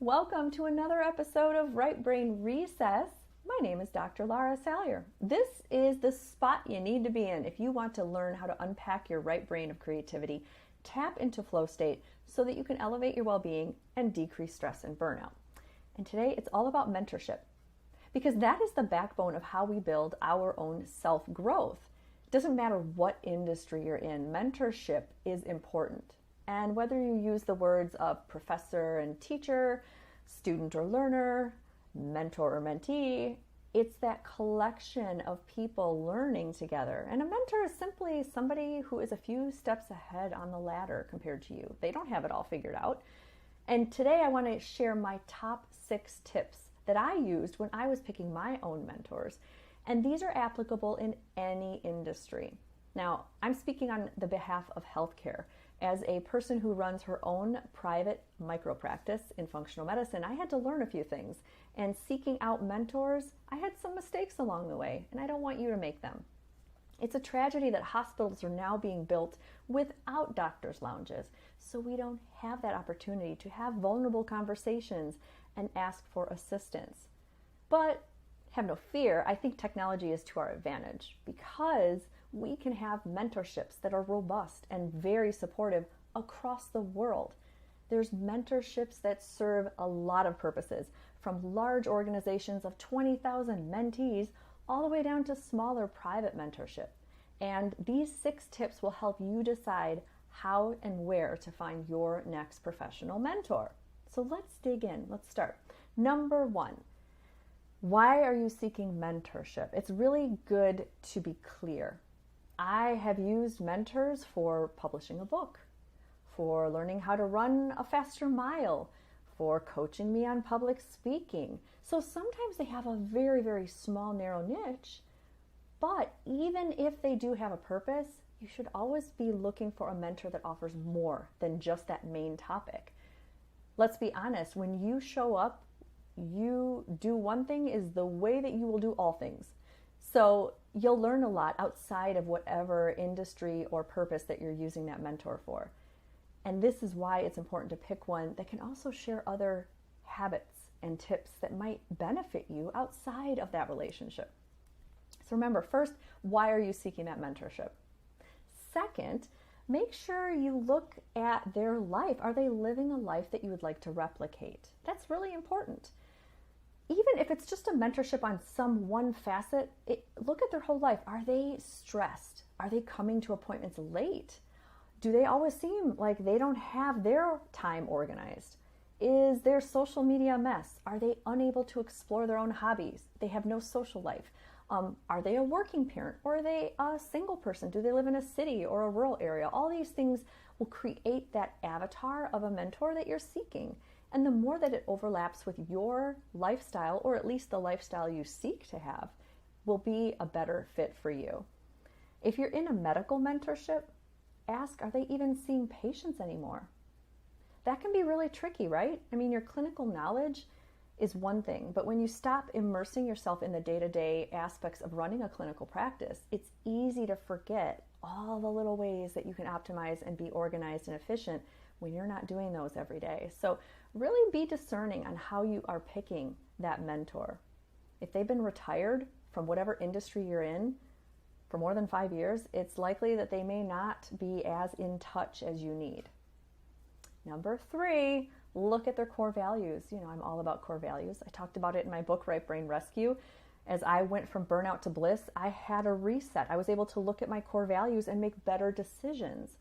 Welcome to another episode of Right Brain Recess. My name is Dr. Lara Salyer. This is the spot you need to be in if you want to learn how to unpack your right brain of creativity, tap into flow state so that you can elevate your well-being and decrease stress and burnout. And today it's all about mentorship, because that is the backbone of how we build our own self-growth. It doesn't matter what industry you're in, mentorship is important. And whether you use the words of professor and teacher, student or learner, mentor or mentee, it's that collection of people learning together. And a mentor is simply somebody who is a few steps ahead on the ladder compared to you. They don't have it all figured out. And today I want to share my top 6 tips that I used when I was picking my own mentors. And these are applicable in any industry. Now, I'm speaking on the behalf of healthcare. As a person who runs her own private micro practice in functional medicine, I had to learn a few things. And seeking out mentors, I had some mistakes along the way, and I don't want you to make them. It's a tragedy that hospitals are now being built without doctors' lounges, so we don't have that opportunity to have vulnerable conversations and ask for assistance. But have no fear, I think technology is to our advantage because we can have mentorships that are robust and very supportive across the world. There's mentorships that serve a lot of purposes, from large organizations of 20,000 mentees all the way down to smaller private mentorship. And these 6 tips will help you decide how and where to find your next professional mentor. So let's dig in. Let's start. Number 1, why are you seeking mentorship? It's really good to be clear. I have used mentors for publishing a book, for learning how to run a faster mile, for coaching me on public speaking. So sometimes they have a very, very small, narrow niche, but even if they do have a purpose, you should always be looking for a mentor that offers more than just that main topic. Let's be honest, when you show up, you do one thing is the way that you will do all things. So you'll learn a lot outside of whatever industry or purpose that you're using that mentor for. And this is why it's important to pick one that can also share other habits and tips that might benefit you outside of that relationship. So remember, first, why are you seeking that mentorship? Second, make sure you look at their life. Are they living a life that you would like to replicate? That's really important. Even if it's just a mentorship on some one facet, look at their whole life. Are they stressed? Are they coming to appointments late? Do they always seem like they don't have their time organized? Is their social media a mess? Are they unable to explore their own hobbies? They have no social life. Are they a working parent or are they a single person? Do they live in a city or a rural area? All these things will create that avatar of a mentor that you're seeking. And the more that it overlaps with your lifestyle, or at least the lifestyle you seek to have, will be a better fit for you. If you're in a medical mentorship, ask, are they even seeing patients anymore? That can be really tricky, right? I mean, your clinical knowledge is one thing, but when you stop immersing yourself in the day-to-day aspects of running a clinical practice, it's easy to forget all the little ways that you can optimize and be organized and efficient when you're not doing those every day. So really be discerning on how you are picking that mentor. If they've been retired from whatever industry you're in for more than 5 years, it's likely that they may not be as in touch as you need. Number 3, look at their core values. You know, I'm all about core values. I talked about it in my book, Right Brain Rescue. As I went from burnout to bliss, I had a reset. I was able to look at my core values and make better decisions.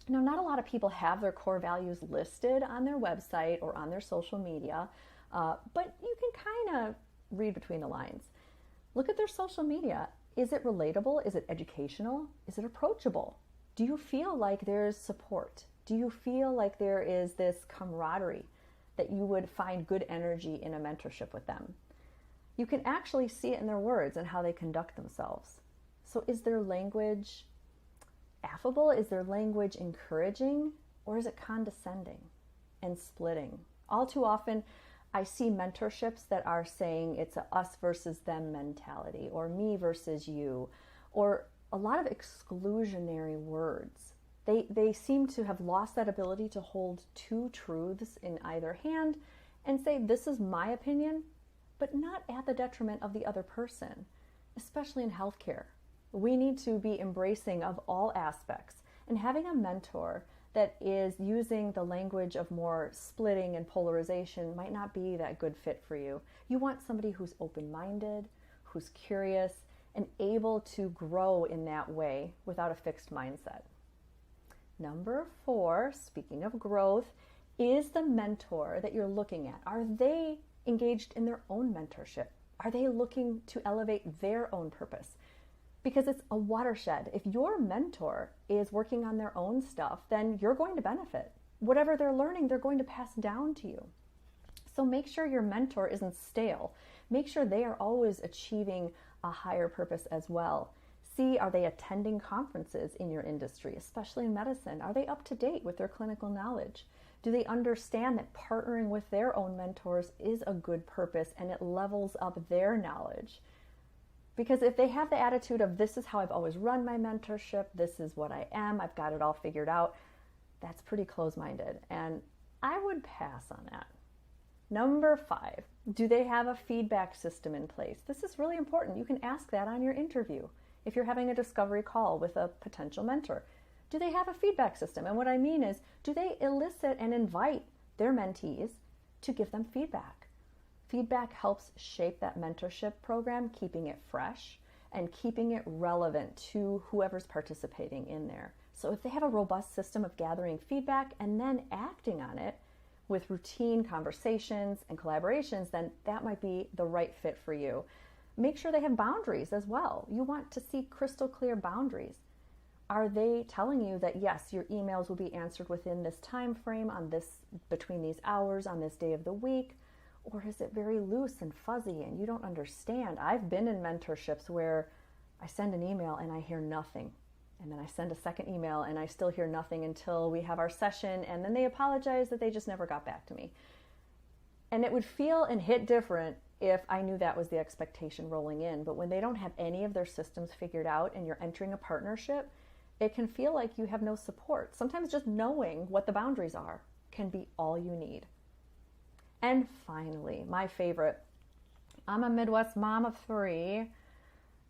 Now, not a lot of people have their core values listed on their website or on their social media, but you can kind of read between the lines. Look at their social media. Is it relatable? Is it educational? Is it approachable? Do you feel like there's support? Do you feel like there is this camaraderie that you would find good energy in a mentorship with them? You can actually see it in their words and how they conduct themselves. So is their language affable? Is their language encouraging? Or is it condescending and splitting? All too often, I see mentorships that are saying it's a us versus them mentality, or me versus you, or a lot of exclusionary words. They seem to have lost that ability to hold 2 truths in either hand and say, this is my opinion, but not at the detriment of the other person, especially in healthcare. We need to be embracing of all aspects, and having a mentor that is using the language of more splitting and polarization might not be that good fit for you. You want somebody who's open-minded, who's curious, and able to grow in that way without a fixed mindset. Number 4, speaking of growth, is the mentor that you're looking at. Are they engaged in their own mentorship? Are they looking to elevate their own purpose? Because it's a watershed. If your mentor is working on their own stuff, then you're going to benefit. Whatever they're learning, they're going to pass down to you. So make sure your mentor isn't stale. Make sure they are always achieving a higher purpose as well. See, are they attending conferences in your industry, especially in medicine? Are they up to date with their clinical knowledge? Do they understand that partnering with their own mentors is a good purpose and it levels up their knowledge? Because if they have the attitude of, this is how I've always run my mentorship, this is what I am, I've got it all figured out, that's pretty close-minded. And I would pass on that. Number 5, do they have a feedback system in place? This is really important. You can ask that on your interview if you're having a discovery call with a potential mentor. Do they have a feedback system? And what I mean is, do they elicit and invite their mentees to give them feedback? Feedback helps shape that mentorship program, keeping it fresh and keeping it relevant to whoever's participating in there. So if they have a robust system of gathering feedback and then acting on it with routine conversations and collaborations, then that might be the right fit for you. Make sure they have boundaries as well. You want to see crystal clear boundaries. Are they telling you that, yes, your emails will be answered within this time frame, on this, between these hours, on this day of the week? Or is it very loose and fuzzy and you don't understand? I've been in mentorships where I send an email and I hear nothing. And then I send a second email and I still hear nothing until we have our session, and then they apologize that they just never got back to me. And it would feel and hit different if I knew that was the expectation rolling in. But when they don't have any of their systems figured out and you're entering a partnership, it can feel like you have no support. Sometimes just knowing what the boundaries are can be all you need. And finally, my favorite, I'm a Midwest mom of 3.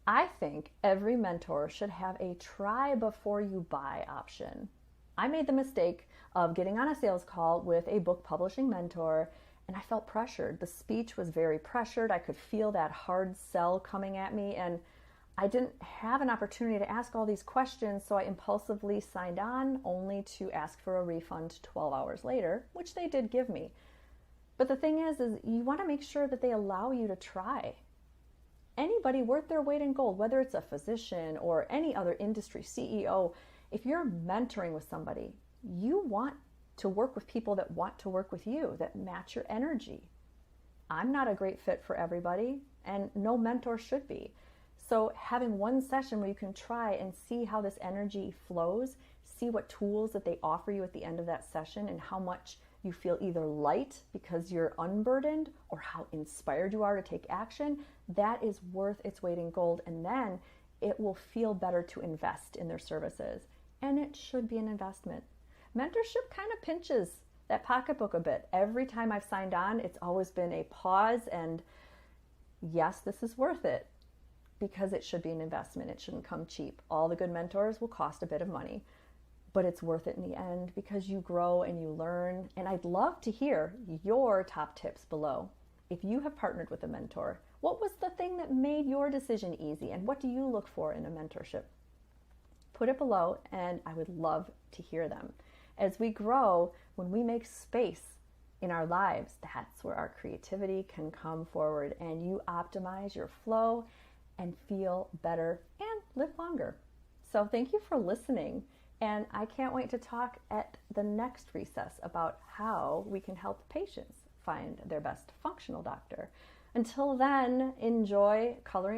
I think every mentor should have a try before you buy option. I made the mistake of getting on a sales call with a book publishing mentor, and I felt pressured. The speech was very pressured. I could feel that hard sell coming at me, and I didn't have an opportunity to ask all these questions, so I impulsively signed on only to ask for a refund 12 hours later, which they did give me. But the thing is you want to make sure that they allow you to try. Anybody worth their weight in gold, whether it's a physician or any other industry CEO, if you're mentoring with somebody, you want to work with people that want to work with you, that match your energy. I'm not a great fit for everybody, and no mentor should be. So having one session where you can try and see how this energy flows, see what tools that they offer you at the end of that session, and how much you feel either light because you're unburdened or how inspired you are to take action, that is worth its weight in gold. And then it will feel better to invest in their services. And it should be an investment. Mentorship kind of pinches that pocketbook a bit. Every time I've signed on, it's always been a pause and yes, this is worth it, because it should be an investment. It shouldn't come cheap. All the good mentors will cost a bit of money, but it's worth it in the end because you grow and you learn. And I'd love to hear your top tips below. If you have partnered with a mentor, what was the thing that made your decision easy, and what do you look for in a mentorship? Put it below and I would love to hear them. As we grow, when we make space in our lives, that's where our creativity can come forward and you optimize your flow and feel better and live longer. So thank you for listening. And I can't wait to talk at the next recess about how we can help patients find their best functional doctor. Until then, enjoy coloring